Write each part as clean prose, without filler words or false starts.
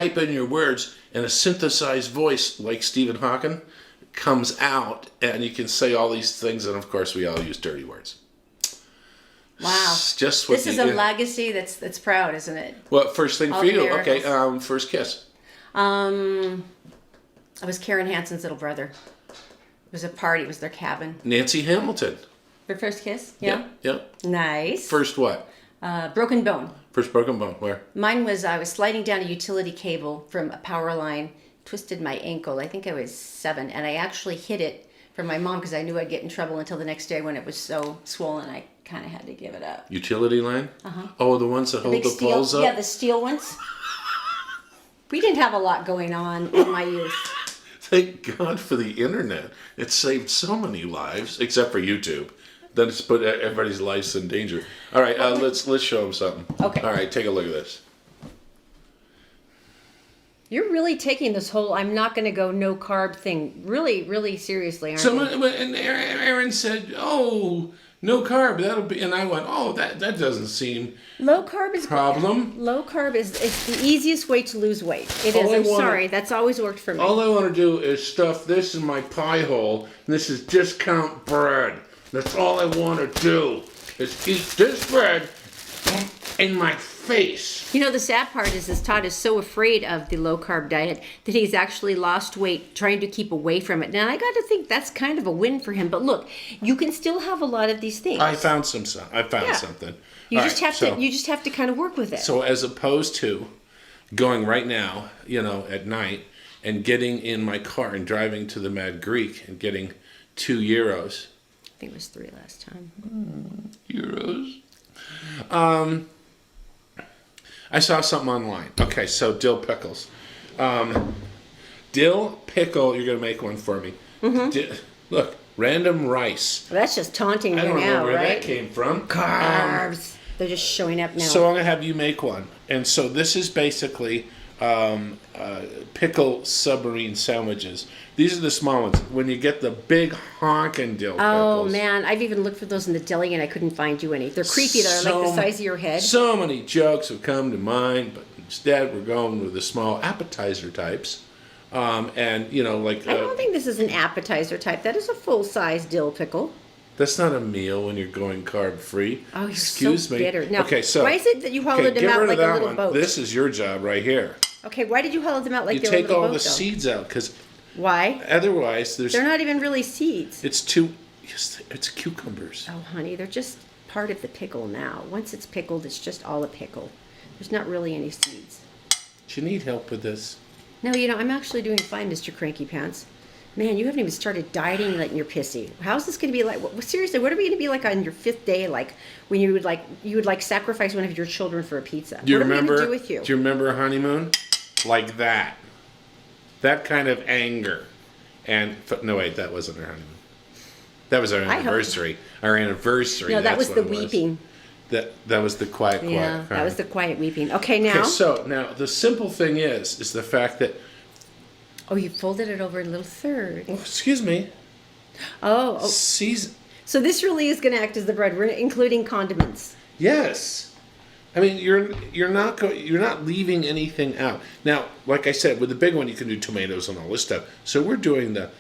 type in your words and a synthesized voice like Stephen Hawking comes out and you can say all these things, and of course we all use dirty words. Wow. Just what this is a legacy that's proud, isn't it? What first thing All for you? miracles. Okay, first kiss. I was Karen Hansen's little brother. It was a party. It was their cabin. Nancy Hamilton. Your first kiss? Yeah. Yep. Nice. First what? Broken bone. First broken bone. Where? Mine was I was sliding down a utility cable from a power line, twisted my ankle. I think I was 7, and I actually hid it from my mom because I knew I'd get in trouble until the next day when it was so swollen. I kind of had to give it up. Utility line? Uh-huh. Oh, the ones that hold big the steel, poles up? Yeah, the steel ones. We didn't have a lot going on in my youth. Thank God for the internet. It saved so many lives, except for YouTube. Then it's put everybody's lives in danger. All right, let's show them something. Okay. All right, take a look at this. You're really taking this whole I'm not going to go no carb thing really, really seriously, aren't you? And Erin said, "Oh, no carb. That'll be." And I went, "Oh, that doesn't seem Low carb is problem. Low carb is it's the easiest way to lose weight. It All is. I I'm wanna- sorry. That's always worked for me. All I want to do is stuff this in my pie hole, and this is discount bread. That's all I want to do is eat this bread in my face." You know, the sad part is Todd is so afraid of the low carb diet that he's actually lost weight trying to keep away from it. Now, I got to think that's kind of a win for him. But look, you can still have a lot of these things. I found something. You All just right, have to. You just have to kind of work with it. So as opposed to going right now, at night and getting in my car and driving to the Mad Greek and getting €2. I think it was 3 last time. Euros. I saw something online. Okay, so dill pickles. Dill pickle, you're going to make one for me. Mm-hmm. Look, random rice. Well, that's just taunting I you don't now, know where right? that came from. Carbs. They're just showing up now. So I'm going to have you make one. And so this is basically pickle submarine sandwiches. These are the small ones. When you get the big honkin' dill pickles. Oh, man. I've even looked for those in the deli and I couldn't find you any. They're creepy. They're like the size of your head. So many jokes have come to mind, but instead we're going with the small appetizer types. And, like... I don't think this is an appetizer type. That is a full-size dill pickle. That's not a meal when you're going carb-free. Oh, you're Excuse so me. bitter. Now, okay, so... why is it that you hollowed them out like a little boat? This is your job right here. Okay, why did you hollow them out like You they were a take little all boat, the though? seeds out, because Why? otherwise there's... They're not even really seeds. It's cucumbers. Oh, honey, they're just part of the pickle now. Once it's pickled, it's just all a pickle. There's not really any seeds. Do you need help with this? No, I'm actually doing fine, Mr. Cranky Pants. Man, you haven't even started dieting like you're pissy. How's this going to be like? Seriously, what are we going to be like on your 5th day? Like when you would sacrifice one of your children for a pizza. Do you what remember? Are we going to do with you? Do you remember a honeymoon? Like that. That kind of anger. And no, wait, that wasn't our honeymoon. That was our anniversary. Our anniversary. No, that was the what it weeping. That was the quiet. Yeah, that was the quiet weeping. Okay, now. Okay, so now the simple thing is the fact that. Oh, you folded it over a little third. Oh, excuse me. Oh. Season. So this really is going to act as the bread. We're including condiments. Yes. I mean, you're not leaving anything out. Now, like I said, with the big one, you can do tomatoes and all this stuff. So we're doing the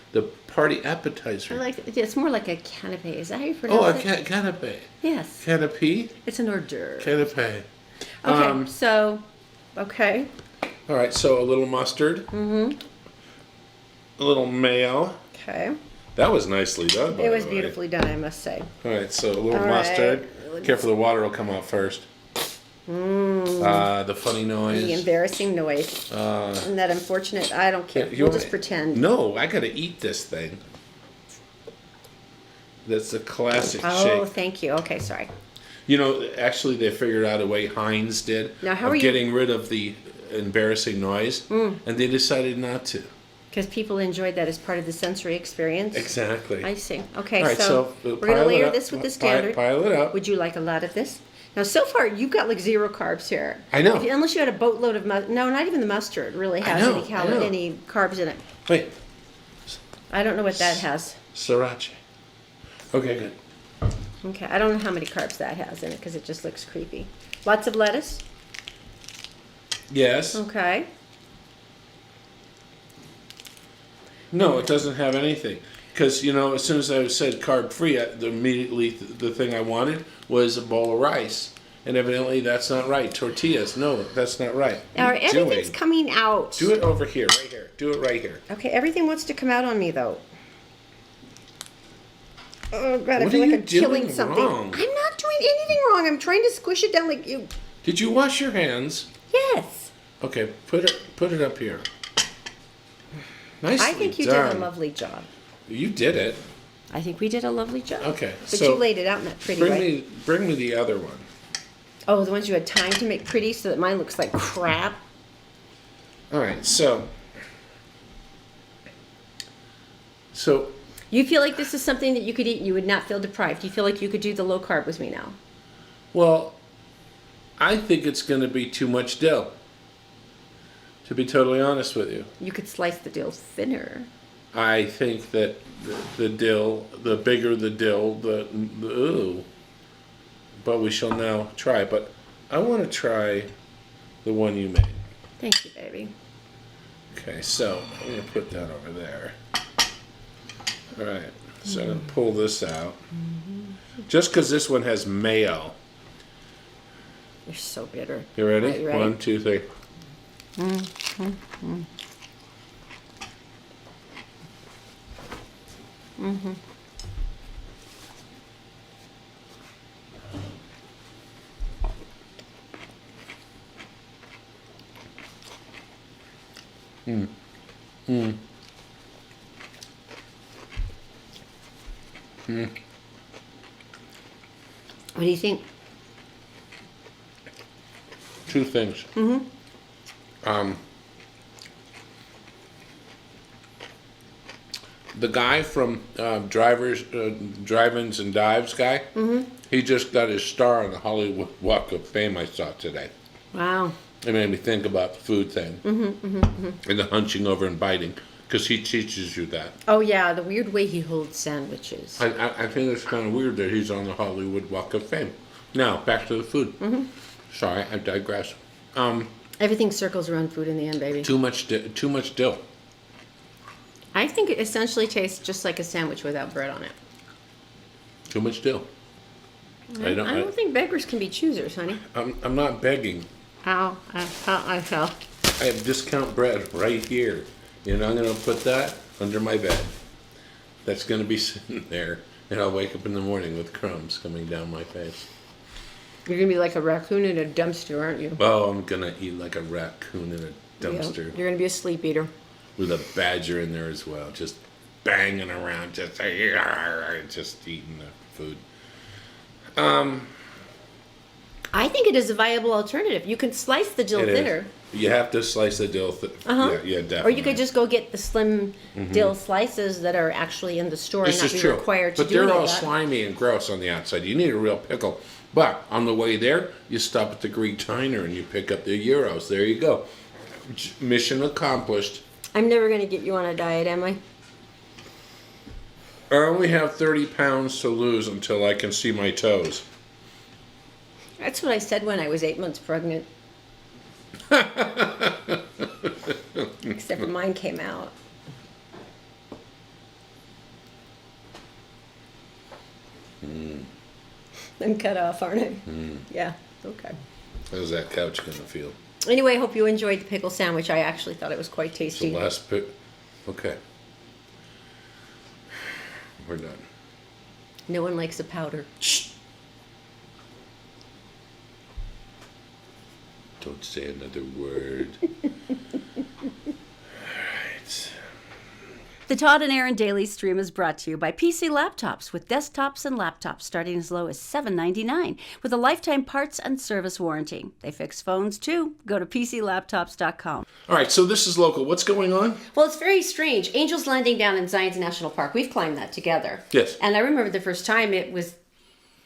party appetizer. It's more like a canapé. Is that how you pronounce it? Canapé. Yes. Canapé? It's an hors d'oeuvre. Canapé. Okay. All right, so a little mustard. Mm-hmm. A little mayo. Okay. That was nicely done, by It was the way. beautifully done, I must say. All right, so a little All mustard. right. Careful, the water will come out first. The funny noise. The embarrassing noise. And that unfortunate, I don't care. We'll just pretend. No, I got to eat this thing. That's a classic shake. Oh, thank you. Okay, sorry. Actually, they figured out a way Heinz did Now, how of are you getting rid of the embarrassing noise, and they decided not to. Because people enjoyed that as part of the sensory experience. Exactly. I see. Okay, All right, so we're going to layer this with the standard. Pile it up. Would you like a lot of this? Now, so far, you've got like 0 carbs here. I know. Unless you had a boatload of mustard. No, not even the mustard really has any carbs in it. Wait. I don't know what that has. Sriracha. Okay, good. Okay, I don't know how many carbs that has in it because it just looks creepy. Lots of lettuce. Yes. Okay. No, it doesn't have anything. Because, as soon as I said carb-free, immediately the thing I wanted was a bowl of rice. And evidently that's not right. Tortillas, no, that's not right. Everything's coming out. Do it over here, right here. Do it right here. Okay, everything wants to come out on me, though. Oh, God, I What feel are like you I'm killing doing something. wrong? I'm not doing anything wrong. I'm trying to squish it down like you. Did you wash your hands? Yes. Okay, put it up here. Nicely I think you done. did a lovely job. You did it. I think we did a lovely job. Okay, But so you laid it out in that pretty way. Bring me the other one. Oh, the ones you had time to make pretty so that mine looks like crap. All right, so You feel like this is something that you could eat and you would not feel deprived. You feel like you could do the low carb with me now. well, I think it's going to be too much dill. To be totally honest with you, You could slice the dill thinner. I think that the dill, the bigger the dill, the ooh. But we shall now try. But I want to try the one you made. Thank you, baby. Okay, so I'm going to put that over there. All right, so I'm going to pull this out. Just because this one has mayo. You're so bitter. You ready? Are you ready? 1, 2, 3. What do you think? Two things. The guy from Drive-Ins and Dives guy, he just got his star on the Hollywood Walk of Fame I saw today. Wow. It made me think about the food thing and the hunching over and biting, because he teaches you that. Oh, yeah, the weird way he holds sandwiches. I think it's kind of weird that he's on the Hollywood Walk of Fame. Now, back to the food. Sorry, I digress. Everything circles around food in the end, baby. Too much dill. I think it essentially tastes just like a sandwich without bread on it. Too much dill. I don't think beggars can be choosers, honey. I'm not begging. Ow, I fell. I have discount bread right here. And I'm going to put that under my bed. That's going to be sitting there. And I'll wake up in the morning with crumbs coming down my face. You're going to be like a raccoon in a dumpster, aren't you? Oh, I'm going to eat like a raccoon in a dumpster. Yeah. You're going to be a sleep eater. With a badger in there as well. Just banging around. Just eating the food. I think it is a viable alternative. You can slice the dill thinner. You have to slice the dill. Yeah, definitely. Or you could just go get the slim dill slices that are actually in the store This and not is be true. required to But do they're any all of that. slimy and gross on the outside. You need a real pickle. But on the way there, you stop at the Greek diner and you pick up the gyros. There you go. Mission accomplished. I'm never going to get you on a diet, am I? I only have 30 pounds to lose until I can see my toes. That's what I said when I was 8 months pregnant. Except for mine came out. I'm cut off, aren't I? Yeah, okay. How's that couch going to feel? Anyway, I hope you enjoyed the pickle sandwich. I actually thought it was quite The tasty. last pick. Okay. We're done. No one likes a powder. Shh. Don't say another word. The Todd and Erin Daily Stream is brought to you by PC Laptops, with desktops and laptops starting as low as $7.99 with a lifetime parts and service warranty. They fix phones too. Go to PCLaptops.com. All right, so this is local. What's going on? Well, it's very strange. Angels Landing down in Zions National Park. We've climbed that together. Yes. And I remember the first time it was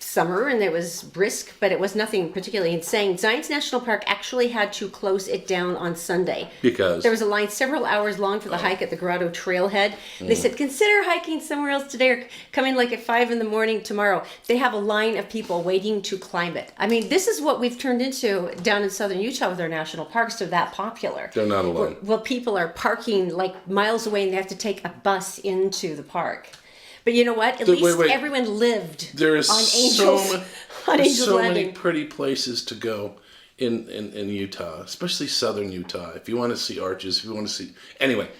summer and it was brisk, but it was nothing particularly insane. Zions National Park actually had to close it down on Sunday. Because? There was a line several hours long for the hike at the Grotto Trailhead. They said, consider hiking somewhere else today or coming like at 5 in the morning tomorrow. They have a line of people waiting to climb it. I mean, this is what we've turned into down in southern Utah with our national parks. They're that popular. They're not alone. Well, people are parking like miles away and they have to take a bus into the park. But you know what? At least everyone lived there is on Angels, on Angels so Landing. many pretty places to go in Utah, especially southern Utah. If you want to see arches, if you want to see... Anyway,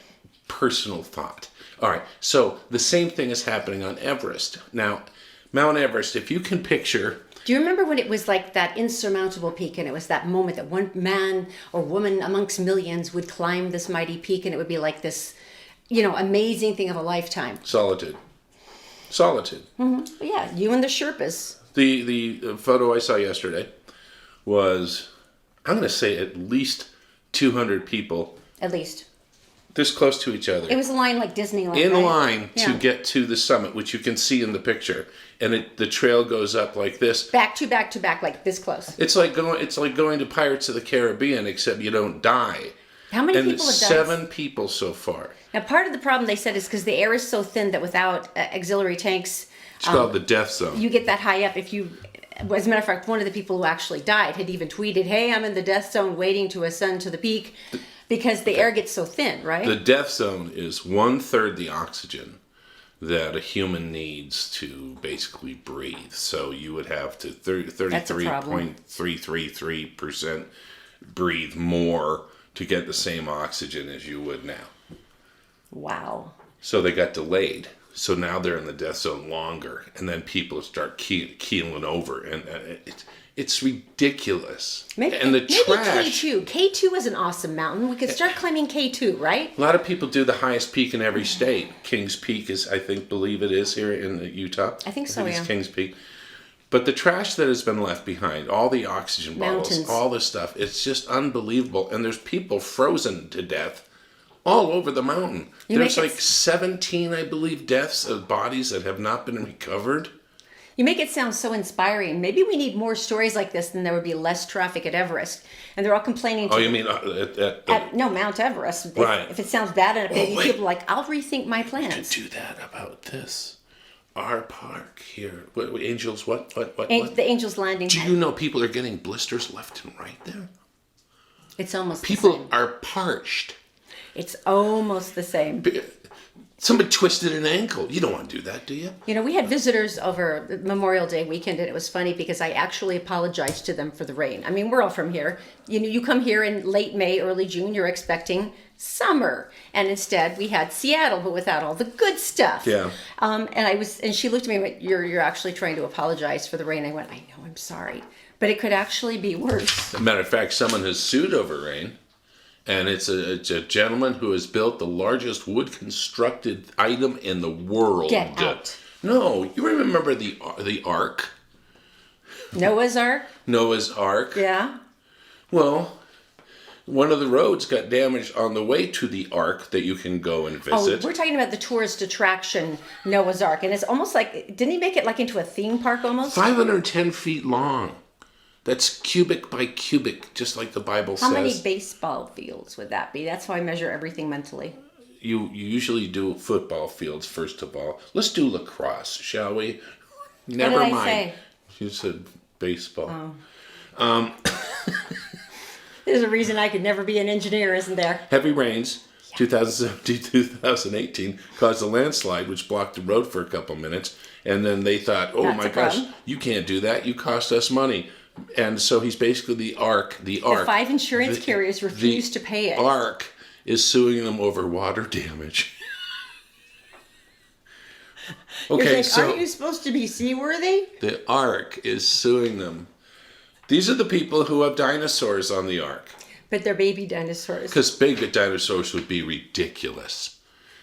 personal thought. All right, so the same thing is happening on Everest. Now, Mount Everest, if you can picture... Do you remember when it was like that insurmountable peak and it was that moment that one man or woman amongst millions would climb this mighty peak and it would be like this, amazing thing of a lifetime? Solitude. Mm-hmm. Yeah, you and the Sherpas. The photo I saw yesterday was, I'm going to say at least 200 people. At least. This close to each other. It was a line like Disneyland. In right? line to get to the summit, which you can see in the picture. And the trail goes up like this. Back to back to back, like this close. It's like going to Pirates of the Caribbean, except you don't die. How many and people have died? 7 people so far. Now, part of the problem, they said, is because the air is so thin that without auxiliary tanks... It's called the death zone. You get that high up if you... As a matter of fact, one of the people who actually died had even tweeted, hey, I'm in the death zone waiting to ascend to the peak because the air gets so thin, right? The death zone is 1/3 the oxygen that a human needs to basically breathe. So you would have to 33.333% breathe more to get the same oxygen as you would now. Wow. So they got delayed. So now they're in the death zone longer, and then people start keeling over, and it's ridiculous. Maybe trash. K2. K2 is an awesome mountain. We could start climbing K2, right? A lot of people do the highest peak in every state. Kings Peak is, believe it is here in Utah. I think so, it's yeah. Kings Peak. But the trash that has been left behind, all the oxygen bottles, Mountains. all this stuff, it's just unbelievable. And there's people frozen to death all over the mountain. There's like 17, I believe, deaths of bodies that have not been recovered. You make it sound so inspiring. Maybe we need more stories like this, then there would be less traffic at Everest. And they're all complaining. You mean no, Mount Everest. Right. If it sounds bad enough, maybe people are like, I'll rethink my plans. To do that about this. Our park here. Angels, what? The Angels Landing. Do you know people are getting blisters left and right there? It's almost people the same. are parched. It's almost the same. Somebody twisted an ankle. You don't want to do that, do you? We had visitors over Memorial Day weekend, and it was funny because I actually apologized to them for the rain. I mean, we're all from here. You come here in late May, early June, you're expecting summer. And instead, we had Seattle, but without all the good stuff. Yeah. And she looked at me and went, you're actually trying to apologize for the rain. I went, I know, I'm sorry. But it could actually be worse. As a matter of fact, someone has sued over rain. And it's a gentleman who has built the largest wood-constructed item in the world. Get out. No, you remember the Ark? Noah's Ark? Noah's Ark. Yeah. Well, one of the roads got damaged on the way to the Ark that you can go and visit. Oh, we're talking about the tourist attraction, Noah's Ark. And it's almost like, didn't he make it like into a theme park almost? 510 feet long. That's cubic by cubic, just like the Bible says. How many baseball fields would that be? That's how I measure everything mentally. You usually do football fields, first of all. Let's do lacrosse, shall we? Never what did mind. I say? You said baseball. Oh. There's a reason I could never be an engineer, isn't there? Heavy rains, 2017-2018, caused a landslide, which blocked the road for a couple minutes. And then they thought, oh That's my a gosh, problem. you can't do that. You cost us money. And so he's basically the Ark. The 5 insurance carriers refused to pay it. The Ark is suing them over water damage. Okay, so aren't you supposed to be seaworthy? The Ark is suing them. These are the people who have dinosaurs on the Ark. But they're baby dinosaurs. Because big dinosaurs would be ridiculous.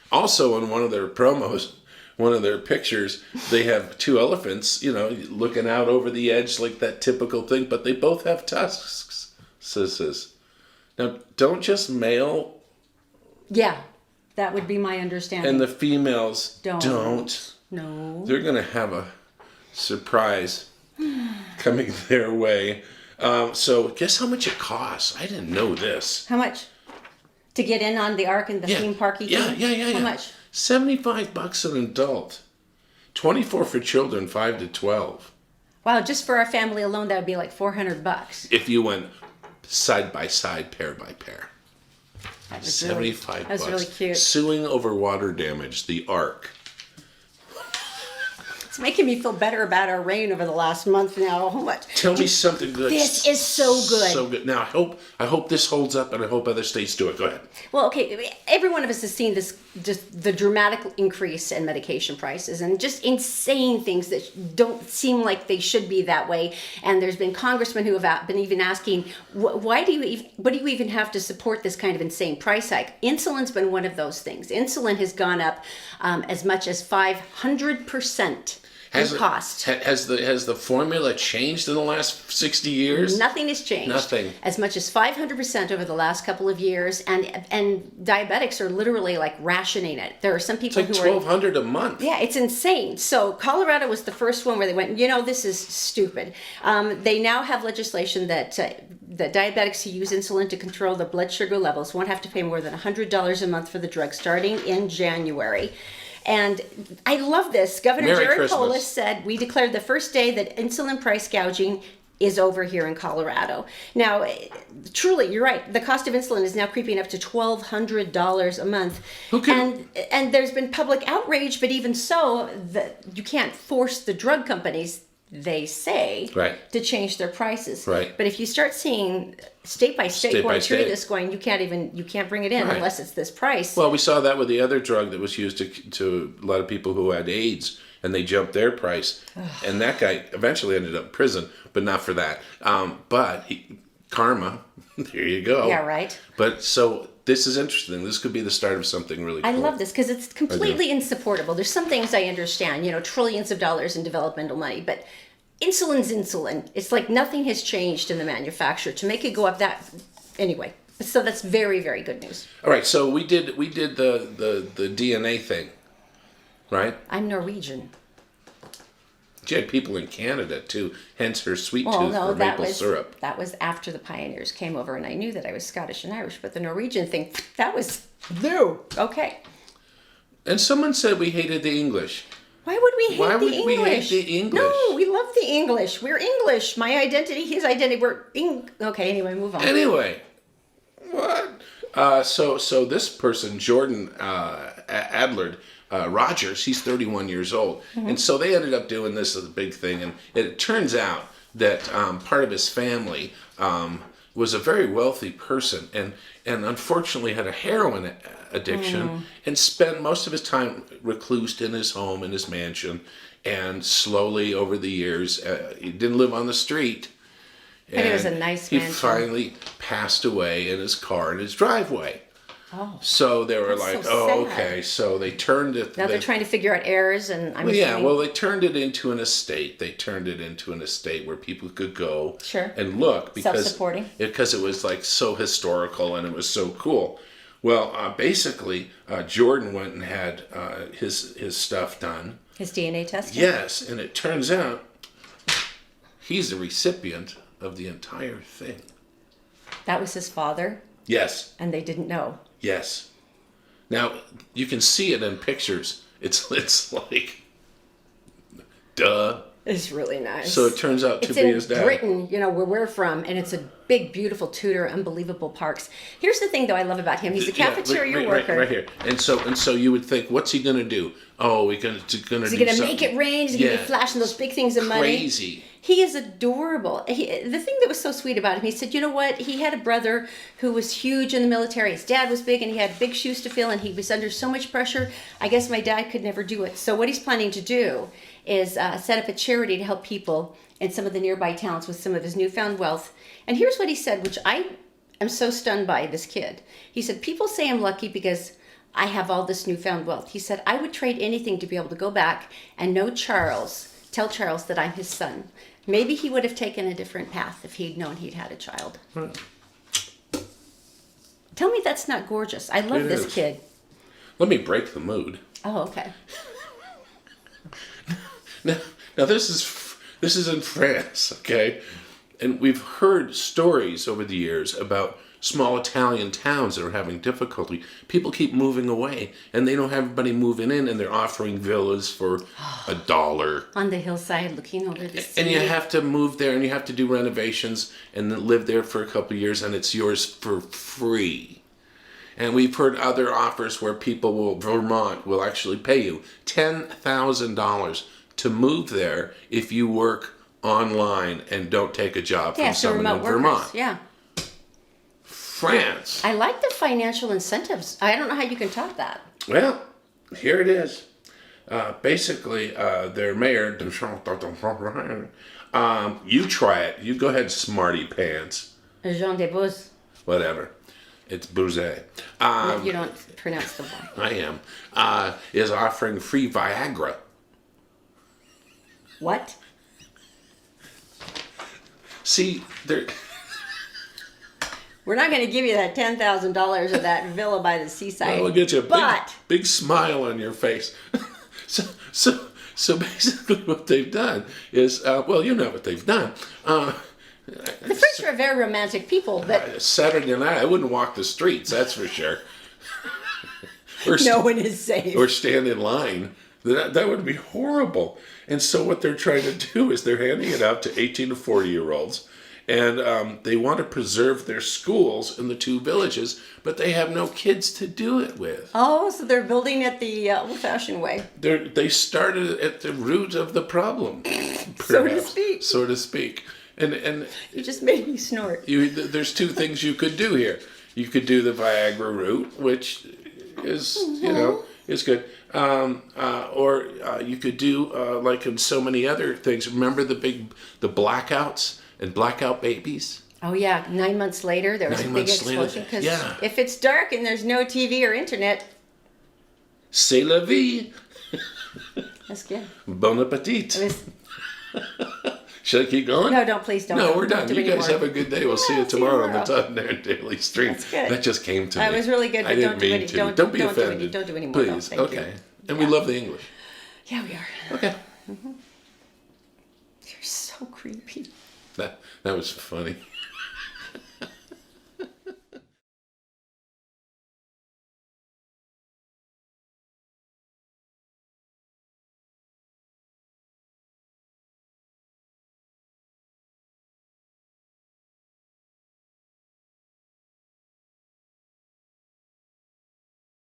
Also, in one of their promos, one of their pictures, they have 2 elephants, looking out over the edge like that typical thing, but they both have tusks, says. Now, don't just male... Yeah, that would be my understanding. And the females don't. No. They're going to have a surprise. coming their way. So guess how much it costs? I didn't know this. How much? To get in on the Ark and the theme parky thing? Yeah. How much? $75 an adult. 24 for children, 5 to 12. Wow, just for our family alone, that would be like $400. If you went side by side, pair by pair. That was 75 That was bucks. really cute. Suing over water damage, the Ark. It's making me feel better about our rain over the last month now. How much? Tell me something good. This is so good. So good. Now I hope this holds up, and I hope other states do it. Go ahead. Well, okay, every one of us has seen this, just the dramatic increase in medication prices and just insane things that don't seem like they should be that way. And there's been congressmen who have been even asking, what do you even have to support this kind of insane price hike? Insulin's been one of those things. Insulin has gone up as much as 500%. Cost. Has the formula changed in the last 60 years? Nothing has changed. Nothing. As much as 500% over the last couple of years, and diabetics are literally like rationing it. There are some people It's who like $1,200 a month. Yeah, it's insane. So Colorado was the first one where they went, this is stupid. They now have legislation that diabetics who use insulin to control their blood sugar levels won't have to pay more than $100 a month for the drug starting in January. And I love this. Governor Merry Jared Christmas. Polis said, we declared the first day that insulin price gouging is over here in Colorado. Now, truly, you're right. The cost of insulin is now creeping up to $1,200 a month. And there's been public outrage, but even so, you can't force the drug companies, they say, to change their prices. Right. But if you start seeing state by state going through this, going, you can't bring it in unless it's this price. Well, we saw that with the other drug that was used to a lot of people who had AIDS, and they jumped their price, and that guy eventually ended up in prison, but not for that. Karma, there you go. Yeah, right. But so this is interesting. This could be the start of something really cool. I love this because it's completely insupportable. There's some things I understand, trillions of dollars in developmental money, but insulin's insulin. It's like nothing has changed in the manufacturer to make it go up that anyway. So that's very, very good news. All right, so we did the DNA thing, right? I'm Norwegian. She had people in Canada too, hence her sweet tooth for maple syrup. That was after the pioneers came over, and I knew that I was Scottish and Irish, but the Norwegian thing, that was new. Okay. And someone said we hated the English. Why would we hate Why the would English? we hate the English? No, we love the English. We're English. My identity, his identity, okay, anyway, move on. Anyway, what? So this person, Jordan Adler Rogers, he's 31 years old. Mm-hmm. And so they ended up doing this as a big thing. And it turns out that part of his family was a very wealthy person and unfortunately had a heroin addiction and spent most of his time reclused in his home, in his mansion. And slowly over the years, he didn't live on the street. But it was a nice mansion. He finally passed away in his car in his driveway. Oh. So they were like, so sad. okay. So they turned it. Now they're trying to figure out heirs, and I'm assuming... Well, they turned it into an estate. They turned it into an estate where people could go and look self-supporting because it was like so historical and it was so cool. Well, basically, Jordan went and had his stuff done. His DNA testing. Yes, and it turns out he's the recipient of the entire thing. That was his father. Yes. And they didn't know. Yes. Now, you can see it in pictures. It's like, duh. It's really nice. So it turns out to be his dad. It's in Britain, where we're from, and it's a big, beautiful Tudor, unbelievable parks. Here's the thing, though, I love about him. He's a cafeteria worker. Right here. And so you would think, what's he going to do? Oh, he's going to do something. Is he going to make it rain? Is he going to be flashing those big things of money? Crazy. He is adorable. The thing that was so sweet about him, he said, you know what? He had a brother who was huge in the military. His dad was big, and he had big shoes to fill, and he was under so much pressure. I guess my dad could never do it. So what he's planning to do is set up a charity to help people in some of the nearby towns with some of his newfound wealth. And here's what he said, which I am so stunned by this kid. He said, people say I'm lucky because I have all this newfound wealth. He said, I would trade anything to be able to go back and tell Charles that I'm his son. Maybe he would have taken a different path if he'd known he'd had a child. Tell me that's not gorgeous. I love this kid. Let me break the mood. Oh, okay. Now this is This is in France, okay? And we've heard stories over the years about small Italian towns that are having difficulty. People keep moving away, and they don't have anybody moving in, and they're offering villas for $1. On the hillside looking over the sea. And you have to move there, and you have to do renovations, and then live there for a couple of years, and it's yours for free. And we've heard other offers where Vermont will actually pay you $10,000 to move there if you work online and don't take a job from so someone remote in workers. Vermont. Yeah. France. I like the financial incentives. I don't know how you can top that. Well, here it is. Basically, their mayor, you try it. You go ahead, smarty pants. Jean de Buz. Whatever. It's bouzé. You don't pronounce the Y. I am. Is offering free Viagra. What? See, there. We're not going to give you that $10,000 of that villa by the seaside. We'll get you a but big smile on your face. So basically, what they've done is, well, you know what they've done. the French are very romantic people. But Saturday night, I wouldn't walk the streets. That's for sure. No one is safe. Or stand in line. That would be horrible. And so what they're trying to do is they're handing it out to 18 to 40-year-olds. And they want to preserve their schools in the two villages, but they have no kids to do it with. Oh, so they're building it the old-fashioned way. They started at the root of the problem, So to speak. So to speak. And You just made me snort. there's two things you could do here. You could do the Viagra route, which is is good. Or you could do like in so many other things. Remember the blackouts and blackout babies? Oh yeah, 9 months later there was a big explosion because if it's dark and there's no TV or internet, C'est la vie. that's good. Bon appetit. It was, Should I keep going? no, please don't. No, we're Don't done. do You guys anymore. have a good day. We'll see you see you tomorrow on the tomorrow. Todd and Erin Daily Stream. That's good. That just came to me. That was really good, I but didn't don't do mean any- to. don't- Don't be don't do any- offended. don't do any more, no, Please. thank you. Okay. And we love the English. Yeah, we are. Okay. You're so creepy. That was funny.